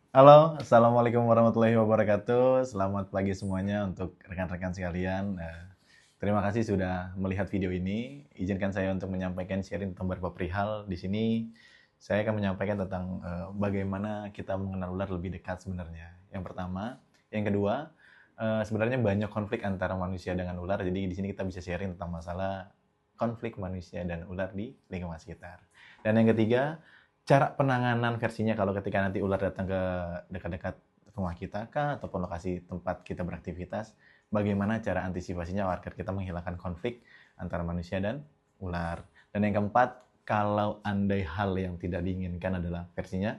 Halo, Assalamualaikum warahmatullahi wabarakatuh. Selamat pagi semuanya untuk rekan-rekan sekalian. Terima kasih sudah melihat video ini. Izinkan saya untuk menyampaikan sharing tentang beberapa perihal. Di sini saya akan menyampaikan tentang bagaimana kita mengenal ular lebih dekat sebenarnya. Yang pertama, yang kedua, sebenarnya banyak konflik antara manusia dengan ular. Jadi di sini kita bisa sharing tentang masalah konflik manusia dan ular di lingkungan sekitar. Dan yang ketiga, cara penanganan versinya kalau ketika nanti ular datang ke dekat-dekat rumah kita kah ataupun lokasi tempat kita beraktivitas, bagaimana cara antisipasinya agar kita menghilangkan konflik antara manusia dan ular. Dan yang keempat, kalau andai hal yang tidak diinginkan adalah versinya,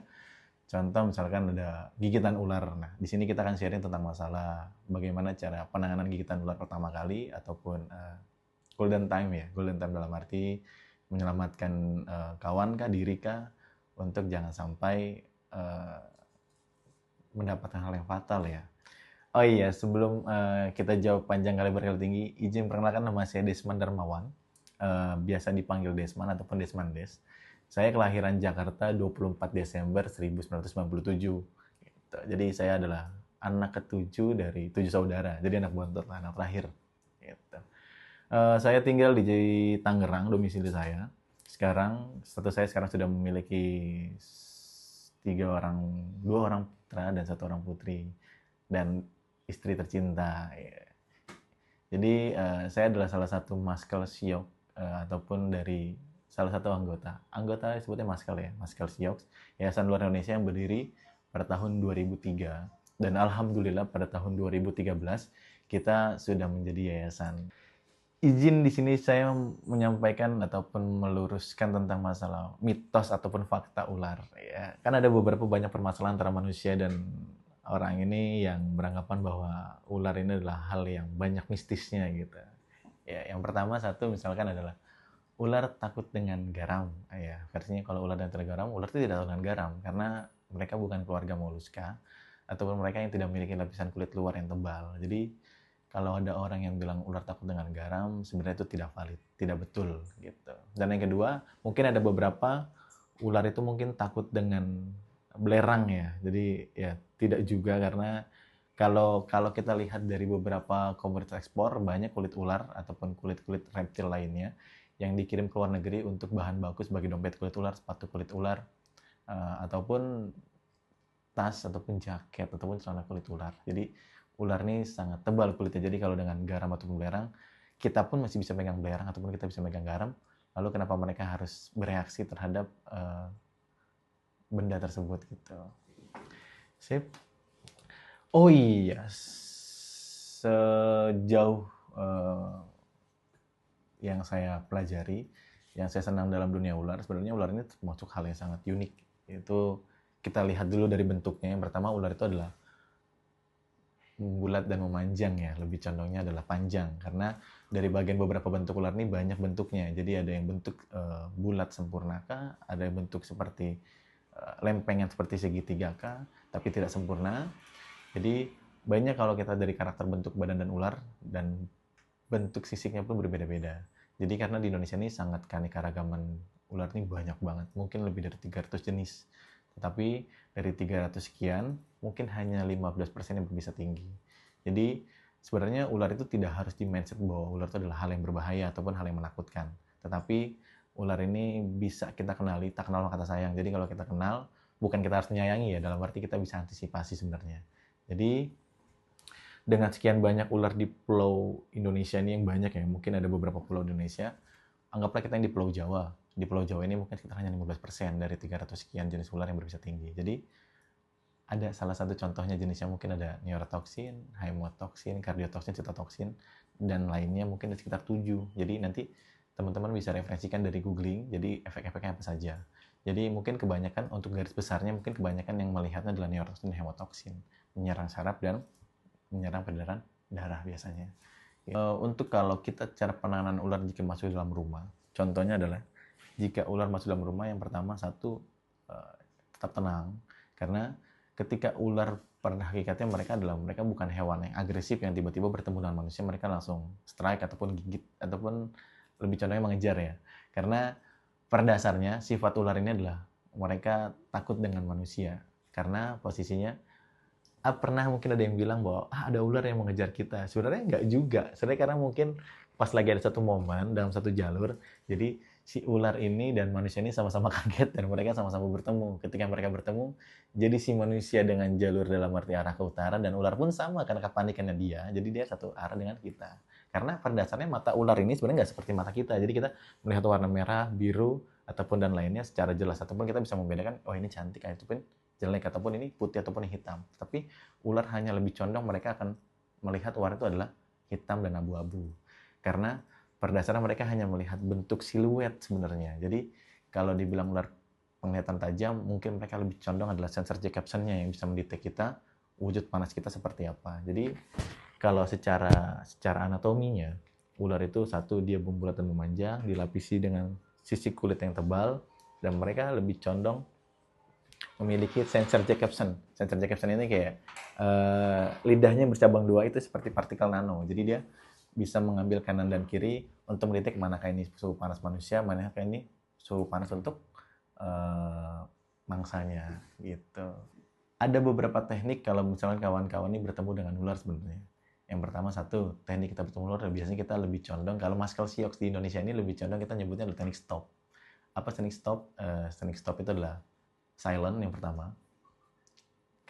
contoh misalkan ada gigitan ular. Nah, di sini kita akan sharing tentang masalah bagaimana cara penanganan gigitan ular pertama kali ataupun golden time ya. Golden time dalam arti menyelamatkan kawan kah, diri kah, untuk jangan sampai mendapatkan hal yang fatal ya. Oh iya, sebelum kita jawab panjang kali berkali tinggi, izin perkenalkan nama saya Desman Darmawan, biasa dipanggil Desman ataupun Desman Des. Saya kelahiran Jakarta 24 Desember 1997. Gitu. Jadi saya adalah anak ketujuh dari 7 saudara, jadi anak bontot lah, anak terakhir. Gitu. Saya tinggal di Tangerang, domisili saya. Sekarang, status saya sekarang sudah memiliki 3 orang, 2 orang putra dan 1 orang putri, dan istri tercinta. Ya. Jadi saya adalah salah satu Maskal Siok ataupun dari salah satu anggota disebutnya Maskal ya, Maskal Siok, Yayasan Luar Indonesia yang berdiri pada tahun 2003, dan alhamdulillah pada tahun 2013 kita sudah menjadi yayasan. Izin di sini saya menyampaikan ataupun meluruskan tentang masalah mitos ataupun fakta ular. Ya, kan ada beberapa banyak permasalahan antara manusia dan orang ini yang beranggapan bahwa ular ini adalah hal yang banyak mistisnya gitu. Ya, yang pertama satu misalkan adalah ular takut dengan garam. Ya, versinya kalau ular dan garam, ular itu tidak takut dengan garam karena mereka bukan keluarga moluska ataupun mereka yang tidak memiliki lapisan kulit luar yang tebal. Jadi kalau ada orang yang bilang ular takut dengan garam, sebenarnya itu tidak valid, tidak betul gitu. Dan yang kedua, mungkin ada beberapa ular itu mungkin takut dengan belerang ya. Jadi ya tidak juga, karena kalau kalau kita lihat dari beberapa komoditas ekspor, banyak kulit ular ataupun kulit-kulit reptil lainnya yang dikirim ke luar negeri untuk bahan baku sebagai dompet kulit ular, sepatu kulit ular, ataupun tas ataupun jaket ataupun celana kulit ular. Jadi ular ini sangat tebal kulitnya. Jadi kalau dengan garam ataupun belerang, kita pun masih bisa megang belerang ataupun kita bisa megang garam. Lalu kenapa mereka harus bereaksi terhadap benda tersebut gitu. Sip. Oh iya, sejauh yang saya pelajari, yang saya senang dalam dunia ular, sebenarnya ular ini termasuk hal yang sangat unik. Itu kita lihat dulu dari bentuknya. Yang pertama, ular itu adalah bulat dan memanjang ya, lebih condongnya adalah panjang karena dari bagian beberapa bentuk ular ini banyak bentuknya. Jadi ada yang bentuk bulat sempurna kah, ada yang bentuk seperti lempengan seperti segitiga kah, tapi tidak sempurna. Jadi banyak kalau kita dari karakter bentuk badan dan ular, dan bentuk sisiknya pun berbeda-beda. Jadi karena di Indonesia ini sangat keanekaragaman ular ini banyak banget, mungkin lebih dari 300 jenis. Tetapi dari 300 sekian, mungkin hanya 15% yang berbisa tinggi. Jadi sebenarnya ular itu tidak harus di mindset bahwa ular itu adalah hal yang berbahaya ataupun hal yang menakutkan. Tetapi ular ini bisa kita kenali, tak kenal maka tak sayang. Jadi kalau kita kenal, bukan kita harus menyayangi ya, dalam arti kita bisa antisipasi sebenarnya. Jadi dengan sekian banyak ular di pulau Indonesia ini yang banyak ya, mungkin ada beberapa pulau di Indonesia, anggaplah kita yang di Pulau Jawa. Di Pulau Jawa ini mungkin sekitar hanya 15% dari 300 sekian jenis ular yang berbisa tinggi. Jadi ada salah satu contohnya jenisnya mungkin ada neurotoksin, hemotoksin, kardiotoksin, citotoksin, dan lainnya mungkin ada sekitar 7. Jadi nanti teman-teman bisa referensikan dari googling, jadi efek-efeknya apa saja. Jadi mungkin kebanyakan untuk garis besarnya, mungkin kebanyakan yang melihatnya adalah neurotoksin dan hemotoksin, menyerang saraf dan menyerang peredaran darah biasanya. Untuk kalau kita cara penanganan ular jika masuk dalam rumah, contohnya adalah jika ular masuk dalam rumah, yang pertama satu, tetap tenang, karena ketika ular pada hakikatnya mereka bukan hewan yang agresif yang tiba-tiba bertemu dengan manusia mereka langsung strike ataupun gigit ataupun lebih condongnya mengejar ya, karena pada dasarnya sifat ular ini adalah mereka takut dengan manusia Karena posisinya pernah mungkin ada yang bilang bahwa ada ular yang mengejar kita. Sebenarnya nggak juga. Sebenarnya karena mungkin pas lagi ada satu momen dalam satu jalur, jadi si ular ini dan manusia ini sama-sama kaget dan mereka sama-sama bertemu. Ketika mereka bertemu, jadi si manusia dengan jalur dalam arti arah ke utara dan ular pun sama karena kepanikannya dia. Jadi dia satu arah dengan kita. Karena pada dasarnya mata ular ini sebenarnya nggak seperti mata kita. Jadi kita melihat warna merah, biru, ataupun dan lainnya secara jelas. Ataupun kita bisa membedakan, oh ini cantik, itu pun jelek, ataupun ini putih ataupun hitam. Tapi ular hanya lebih condong mereka akan melihat warna itu adalah hitam dan abu-abu. Karena pada dasarnya mereka hanya melihat bentuk siluet sebenarnya. Jadi kalau dibilang ular penglihatan tajam, mungkin mereka lebih condong adalah sensor J caption-nya yang bisa mendetek kita wujud panas kita seperti apa. Jadi kalau secara anatominya, ular itu satu dia bulat dan memanjang, dilapisi dengan sisi kulit yang tebal, dan mereka lebih condong memiliki sensor J caption. Sensor J caption ini kayak lidahnya bercabang dua, itu seperti partikel nano. Jadi dia bisa mengambil kanan dan kiri untuk mendetek manakah ini suhu panas manusia, manakah ini suhu panas untuk mangsanya gitu. Ada beberapa teknik kalau misalnya kawan-kawan ini bertemu dengan ular sebenarnya. Yang pertama satu, teknik kita bertemu ular biasanya kita lebih condong, kalau Muscle Sioux di Indonesia ini lebih condong kita nyebutnya adalah teknik stop. Apa teknik stop? Teknik stop itu adalah silent yang pertama,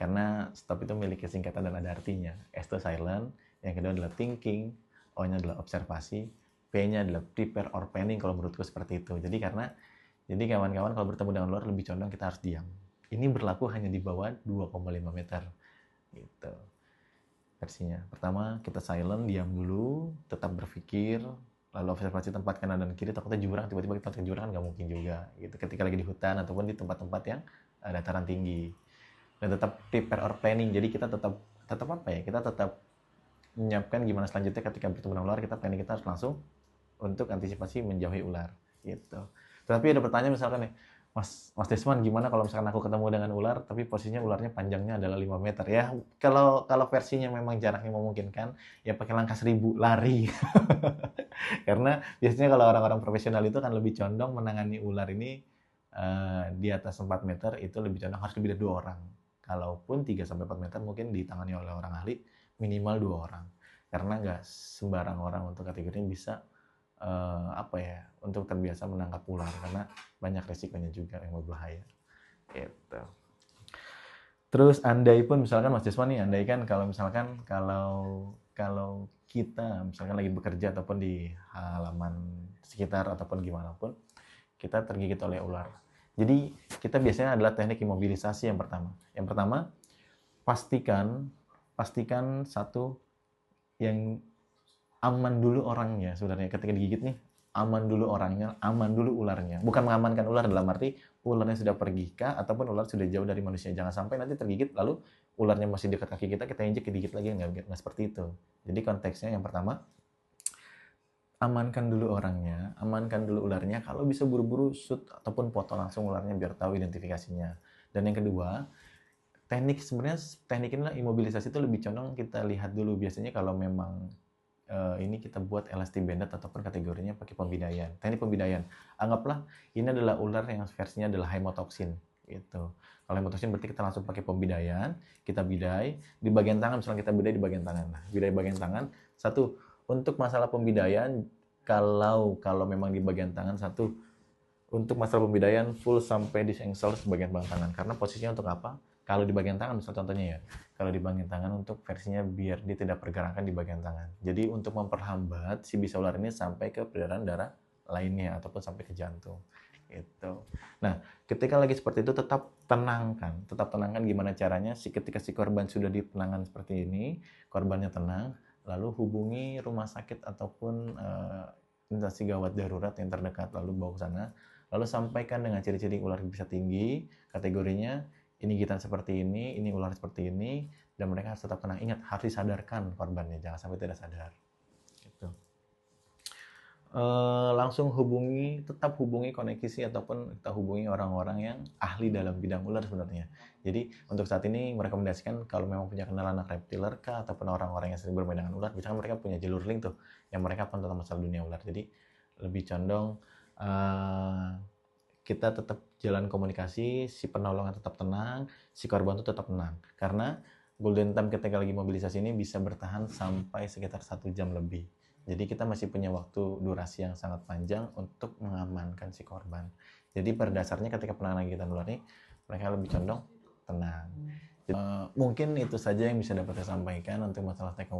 karena stop itu memiliki singkatan dan ada artinya. S itu silent, yang kedua adalah thinking, O-nya adalah observasi, P-nya adalah prepare or planning kalau menurutku seperti itu. Jadi kawan-kawan kalau bertemu dengan luar lebih condong kita harus diam. Ini berlaku hanya di bawah 2,5 meter. Gitu. Versinya. Pertama, kita silent, diam dulu, tetap berpikir, lalu observasi tempat kanan dan kiri, takutnya jurang, tiba-tiba kita ke jurang kan nggak mungkin juga. Gitu. Ketika lagi di hutan ataupun di tempat-tempat yang dataran tinggi. Dan tetap prepare or planning. Jadi kita tetap apa ya? Kita tetap menyiapkan gimana selanjutnya ketika bertemu dengan ular, kita planning, kita harus langsung untuk antisipasi menjauhi ular. Gitu. Tapi ada pertanyaan misalkan nih, Mas Desman, gimana kalau misalkan aku ketemu dengan ular tapi posisinya ularnya panjangnya adalah 5 meter ya? Kalau versinya memang jaraknya memungkinkan, ya pakai langkah 1000 lari. Karena biasanya kalau orang-orang profesional itu kan lebih condong menangani ular ini di atas 4 meter itu lebih condong harus lebih dari 2 orang. Kalaupun 3-4 meter mungkin ditangani oleh orang ahli minimal 2 orang. Karena nggak sembarang orang untuk kategori ini bisa untuk terbiasa menangkap ular karena banyak resikonya juga yang berbahaya. Gitu. Terus andai pun misalkan Mas Desman nih, andai kan kalau misalkan kalau kita misalkan lagi bekerja ataupun di halaman sekitar ataupun gimana pun kita tergigit oleh ular. Jadi kita biasanya adalah teknik imobilisasi yang pertama. Yang pertama pastikan satu yang aman dulu orangnya sebenarnya ketika digigit nih, aman dulu orangnya, aman dulu ularnya. Bukan mengamankan ular dalam arti ularnya sudah pergi kah ataupun ular sudah jauh dari manusia. Jangan sampai nanti tergigit lalu ularnya masih dekat kaki kita injek digigit lagi, nggak seperti itu. Jadi konteksnya yang pertama amankan dulu orangnya, amankan dulu ularnya. Kalau bisa buru-buru shoot ataupun foto langsung ularnya biar tahu identifikasinya. Dan yang kedua, teknik ini imobilisasi itu lebih condong kita lihat dulu. Biasanya kalau memang ini kita buat elastic banded ataupun kategorinya pakai pembidaian. Teknik pembidaian. Anggaplah ini adalah ular yang versinya adalah hemotoxin gitu. Kalau hemotoxin berarti kita langsung pakai pembidaian, kita bidai di bagian tangan, misalnya kita bidai di bagian tangan. Nah, bidai bagian tangan, satu untuk masalah pembidaian kalau memang di bagian tangan, satu untuk masalah pembidaian full sampai di sengsel sebagian bagian tangan. Karena posisinya untuk apa? Kalau di bagian tangan, misal contohnya ya, kalau di bagian tangan untuk versinya biar dia tidak pergerakan di bagian tangan. Jadi untuk memperhambat si bisa ular ini sampai ke peredaran darah lainnya ataupun sampai ke jantung. Gitu. Nah, ketika lagi seperti itu tetap tenangkan gimana caranya ketika si korban sudah ditenangkan seperti ini, korbannya tenang, lalu hubungi rumah sakit ataupun instansi gawat darurat yang terdekat, lalu bawa ke sana, lalu sampaikan dengan ciri-ciri ular bisa tinggi, kategorinya ini gigitan seperti ini ular seperti ini, dan mereka harus tetap tenang. Ingat, harus disadarkan korbannya, jangan sampai tidak sadar. Gitu. Langsung tetap hubungi koneksi ataupun kita hubungi orang-orang yang ahli dalam bidang ular sebenarnya. Jadi untuk saat ini merekomendasikan kalau memang punya kenal anak reptiler kah ataupun orang-orang yang sering bermain dengan ular, misalkan mereka punya jalur link tuh yang mereka pantau tentang masalah dunia ular. Jadi lebih condong kita tetap jalan komunikasi, si penolongan tetap tenang, si korban itu tetap tenang. Karena golden time ketika lagi mobilisasi ini bisa bertahan sampai sekitar 1 jam lebih. Jadi kita masih punya waktu durasi yang sangat panjang untuk mengamankan si korban. Jadi pada dasarnya ketika penanganan kegiatan ular ini, mereka lebih condong tenang. Mungkin itu saja yang bisa dapat saya sampaikan untuk masalah take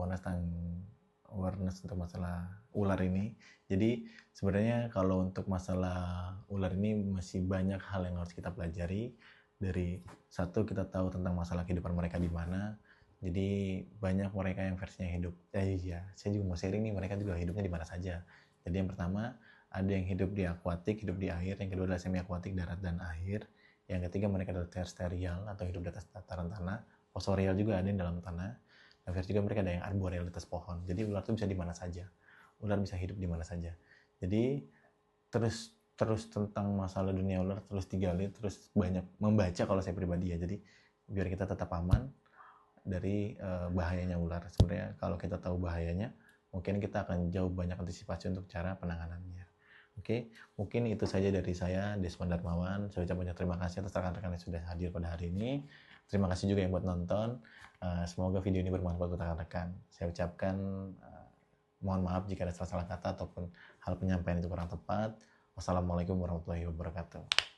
awareness untuk masalah ular ini. Jadi sebenarnya kalau untuk masalah ular ini masih banyak hal yang harus kita pelajari. Dari satu, kita tahu tentang masalah kehidupan mereka di mana. Jadi banyak mereka yang versinya hidup. Iya, saya juga mau sharing nih, mereka juga hidupnya di mana saja. Jadi yang pertama, ada yang hidup di akuatik, hidup di air. Yang kedua adalah semi akuatik, darat dan air. Yang ketiga mereka adalah terestrial atau hidup di atas dataran tanah. Fossorial juga ada yang dalam tanah. Dan versi juga mereka ada yang arboreal di atas pohon. Jadi ular itu bisa di mana saja. Ular bisa hidup di mana saja. Jadi terus tentang masalah dunia ular terus digali, terus banyak membaca kalau saya pribadi ya. Jadi biar kita tetap aman dari bahayanya ular. Sebenarnya kalau kita tahu bahayanya, mungkin kita akan jauh banyak antisipasi untuk cara penanganannya. Oke, mungkin itu saja dari saya, Desmond Darmawan. Saya ucapkan banyak terima kasih atas rekan-rekan yang sudah hadir pada hari ini. Terima kasih juga yang buat nonton. Semoga video ini bermanfaat untuk rekan-rekan. Saya ucapkan mohon maaf jika ada salah-salah kata ataupun hal penyampaian itu kurang tepat. Wassalamualaikum warahmatullahi wabarakatuh.